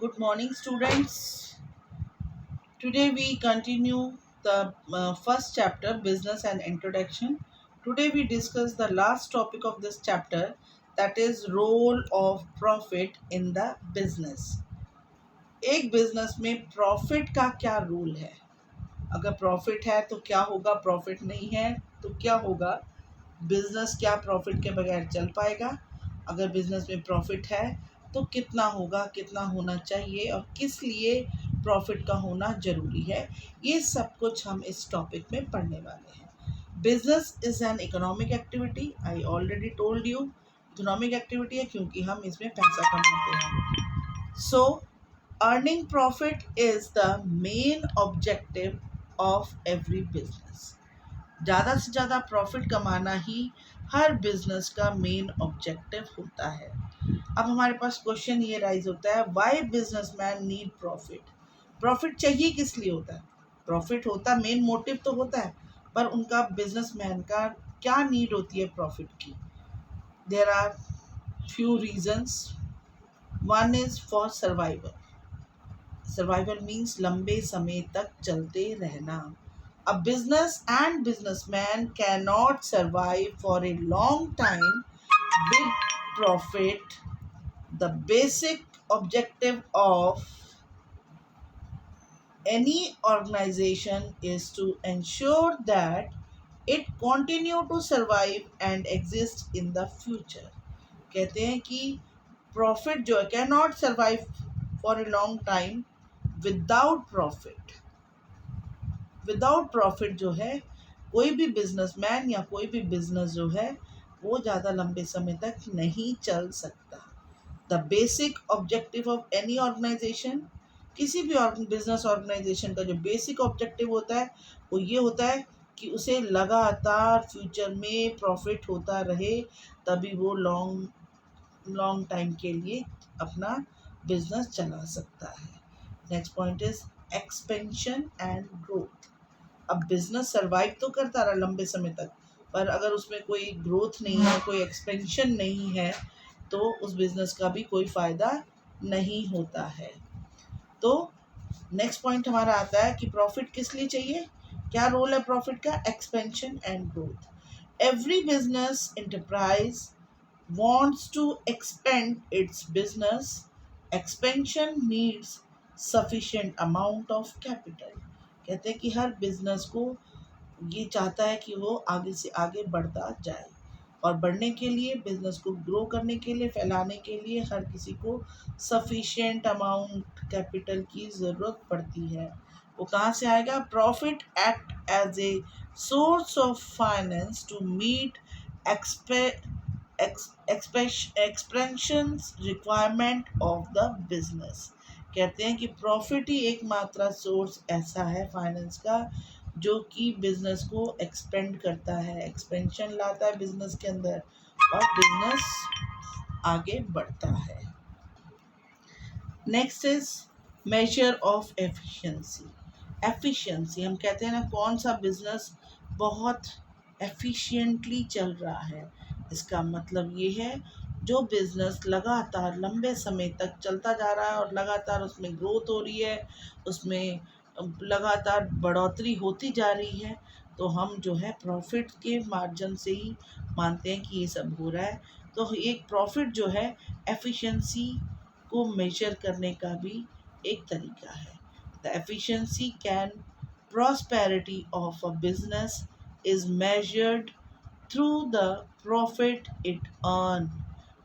Good morning, students. Today we continue the first chapter, Business and Introduction. Today we discuss the last topic of this chapter, that is role of profit in the business. एक business में profit का क्या role है? अगर profit है तो क्या होगा, प्रॉफिट नहीं है तो क्या होगा, बिजनेस क्या प्रॉफिट के बगैर चल पाएगा, अगर बिजनेस में प्रॉफिट है तो कितना होगा, कितना होना चाहिए और किस लिए प्रॉफिट का होना ज़रूरी है, ये सब कुछ हम इस टॉपिक में पढ़ने वाले हैं। Business is an economic activity, I already told you, economic activity है क्योंकि हम इसमें पैसा कमाते हैं। So earning profit is the main objective of every business. ज़्यादा से ज़्यादा प्रॉफिट कमाना ही हर बिजनेस का मेन ऑब्जेक्टिव होता है। अब हमारे पास क्वेश्चन ये राइज होता है, why businessman need profit? Profit चाहिए किस लिए होता है? प्रॉफिट होता, मेन मोटिव तो होता है, पर उनका बिजनेसमैन का क्या नीड होती है प्रॉफिट की? There are few reasons. One is for survival. Survival means लंबे समय तक चलते रहना। A business and businessman cannot survive for a long time with profit. The basic objective of any organization is to ensure that it continue to survive and exist in the future. कहते हैं कि profit जो है can not survive for a long time without profit. Without profit जो है कोई भी businessman या कोई भी बिजनेस जो है वो ज़्यादा लंबे समय तक नहीं चल सकता। The basic objective of any organisation, किसी भी बिजनेस ऑर्गेनाइजेशन का जो बेसिक ऑब्जेक्टिव होता है वो ये होता है कि उसे लगातार फ्यूचर में प्रॉफिट होता रहे, तभी वो लॉन्ग लॉन्ग टाइम के लिए अपना बिजनेस चला सकता है। Next point is expansion and growth. अब बिजनेस सरवाइव तो करता रहा लंबे समय तक, पर अगर उसमें कोई ग्रोथ नहीं है, कोई एक्सपेंशन नहीं है, तो उस बिजनेस का भी कोई फ़ायदा नहीं होता है। तो नेक्स्ट पॉइंट हमारा आता है कि प्रॉफिट किस लिए चाहिए, क्या रोल है प्रॉफिट का? Expansion and growth. Every business enterprise wants to expand its business. Expansion needs sufficient amount of capital. कहते हैं कि हर बिजनेस को ये चाहता है कि वो आगे से आगे बढ़ता जाए, और बढ़ने के लिए, बिजनेस को ग्रो करने के लिए, फैलाने के लिए हर किसी को सफिशिएंट अमाउंट कैपिटल की ज़रूरत पड़ती है। वो कहाँ से आएगा? Profit act as a source of finance to meet expansions requirement of the business. कहते हैं कि प्रॉफिट ही एकमात्र सोर्स ऐसा है फाइनेंस का जो कि बिजनेस को एक्सपेंड करता है, एक्सपेंशन लाता है बिजनेस के अंदर और बिजनेस आगे बढ़ता है। Next is measure of efficiency. Efficiency, हम कहते हैं ना कौन सा बिजनेस बहुत एफिशिएंटली चल रहा है, इसका मतलब ये है जो बिजनेस लगातार लंबे समय तक चलता जा रहा है और लगातार उसमें ग्रोथ हो रही है, उसमें लगातार बढ़ोतरी होती जा रही है, तो हम जो है प्रॉफिट के मार्जिन से ही मानते हैं कि ये सब हो रहा है। तो एक प्रॉफिट जो है एफिशिएंसी को मेजर करने का भी एक तरीका है। The efficiency can prosperity of a business is measured through the profit it earn.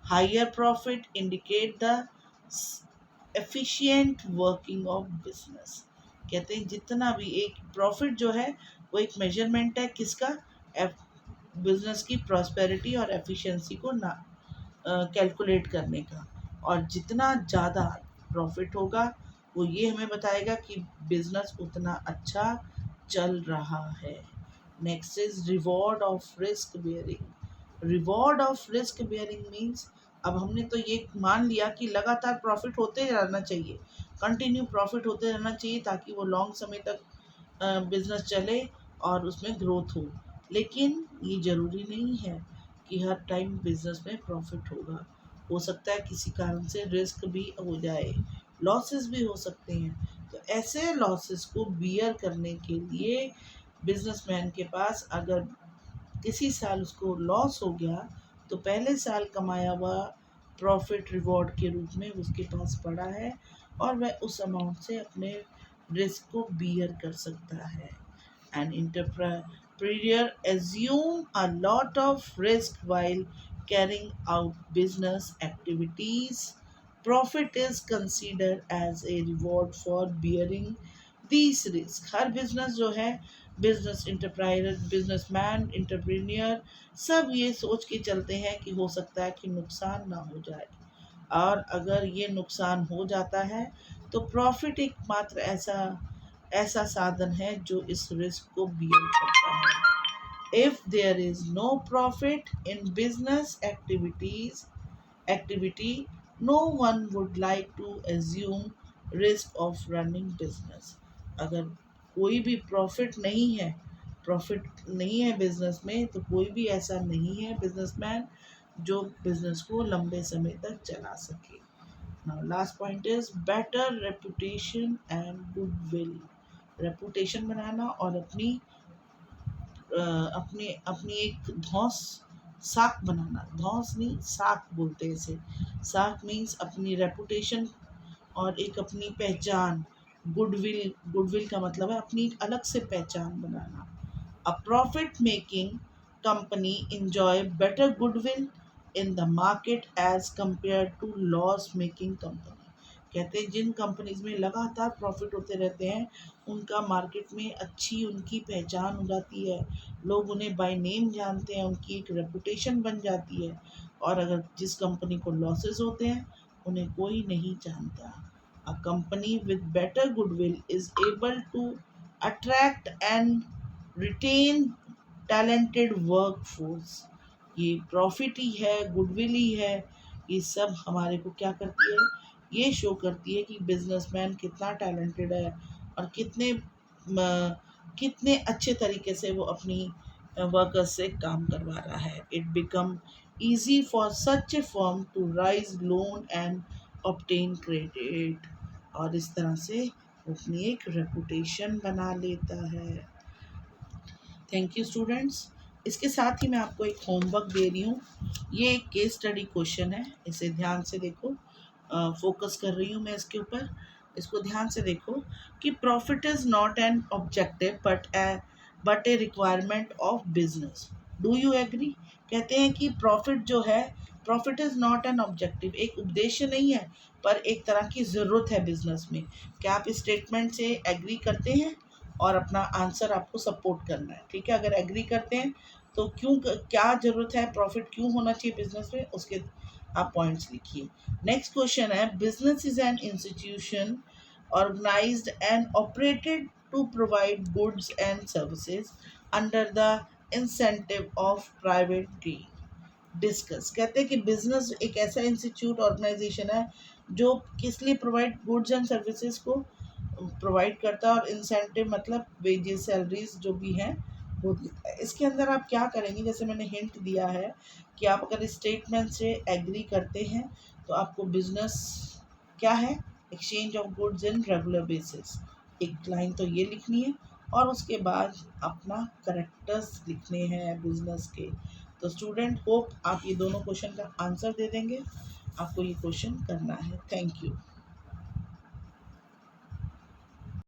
Higher profit indicate the efficient working of business. कहते हैं जितना भी एक प्रॉफिट जो है वो एक मेजरमेंट है किसका? बिजनेस की प्रॉस्पेरिटी और एफिशिएंसी को ना कैलकुलेट करने का, और जितना ज़्यादा प्रॉफिट होगा वो ये हमें बताएगा कि बिजनेस उतना अच्छा चल रहा है। Next is reward of risk bearing. Reward of risk bearing means, अब हमने तो ये मान लिया कि लगातार प्रॉफिट होते रहना चाहिए, कंटिन्यू प्रॉफिट होते रहना चाहिए ताकि वो लॉन्ग समय तक बिजनेस चले और उसमें ग्रोथ हो, लेकिन ये ज़रूरी नहीं है कि हर टाइम बिजनेस में प्रॉफिट होगा। हो सकता है किसी कारण से रिस्क भी हो जाए, लॉसेस भी हो सकते हैं। तो ऐसे लॉसेस को बियर करने के लिए बिजनेसमैन के पास अगर किसी साल उसको लॉस हो गया तो पहले साल कमाया हुआ प्रॉफिट रिवॉर्ड के रूप में उसके पास पड़ा है और वह उस अमाउंट से अपने रिस्क को बियर कर सकता है। An entrepreneur assume a lot of risk while carrying out business activities. Profit is considered as a reward for bearing these risks. Her business जो है, बिजनेस इंटरप्राइजर, बिजनेसमैन, इंटरप्रेन्योर, सब ये सोच के चलते हैं कि हो सकता है कि नुकसान ना हो जाए, और अगर ये नुकसान हो जाता है तो प्रॉफिट एकमात्र ऐसा ऐसा साधन है जो इस रिस्क को बियर करता है। If there is no profit in business activity, no one would like to assume risk of running business. अगर कोई भी प्रॉफिट नहीं है बिजनेस में, तो कोई भी ऐसा नहीं है बिजनेसमैन जो बिजनेस को लंबे समय तक चला सके। Now last point is better reputation and goodwill. Reputation बनाना और अपनी अपनी एक धौंस साख बनाना, धौंस नहीं साख बोलते हैं इसे। साख मीन्स अपनी रेपुटेशन और एक अपनी पहचान। गुडविल का मतलब है अपनी एक अलग से पहचान बनाना। A profit making company enjoy better goodwill in the market as compared to loss making company। कहते हैं जिन कंपनीज में लगातार प्रॉफिट होते रहते हैं उनका मार्केट में अच्छी उनकी पहचान हो जाती है, लोग उन्हें बाय नेम जानते हैं, उनकी एक रेपुटेशन बन जाती है। और अगर जिस कंपनी को लॉसेस होते हैं उन्हें कोई नहीं जानता। A company with better goodwill is able to attract and retain talented workforce. ये प्रॉफिट ही है, गुडविल ही है, ये सब हमारे को क्या करती है, ये शो करती है कि बिजनेसमैन कितना टैलेंटेड है और कितने अच्छे तरीके से वो अपनी वर्कर्स से काम करवा रहा है। It become easy for such a firm to raise loan and obtain credit. और इस तरह से वो अपनी एक रेपुटेशन बना लेता है। Thank you students. इसके साथ ही मैं आपको एक होमवर्क दे रही हूँ। ये एक केस स्टडी क्वेश्चन है, इसे ध्यान से देखो। फोकस कर रही हूँ मैं इसके ऊपर, इसको ध्यान से देखो कि profit is not an objective but a requirement of business. Do you agree? कहते हैं कि प्रॉफिट जो है, profit is not an objective, एक उद्देश्य नहीं है पर एक तरह की ज़रूरत है बिजनेस में। क्या आप इस स्टेटमेंट से एग्री करते हैं? और अपना आंसर आपको सपोर्ट करना है, ठीक है। अगर एग्री करते हैं तो क्या ज़रूरत है, प्रॉफिट क्यों होना चाहिए बिजनेस में, उसके आप पॉइंट्स लिखिए। नेक्स्ट क्वेश्चन है, business is an institution organised and operated to provide goods and services under the incentive of private gain. Discuss. कहते हैं कि बिजनेस एक ऐसा इंस्टीट्यूट ऑर्गेनाइजेशन है जो किस लिए प्रोवाइड गुड्स एंड सर्विसेज को प्रोवाइड करता है, और इंसेंटिव मतलब वेजेस सैलरीज जो भी हैं वो देता है। इसके अंदर आप क्या करेंगे, जैसे मैंने हिंट दिया है कि आप अगर इस स्टेटमेंट से एग्री करते हैं तो आपको बिजनेस क्या है, exchange of goods in regular basis, एक लाइन तो ये लिखनी है और उसके बाद अपना करेक्टर्स लिखने हैं बिजनेस के। तो स्टूडेंट होप आप ये दोनों क्वेश्चन का आंसर दे देंगे। आपको ये क्वेश्चन करना है। Thank you.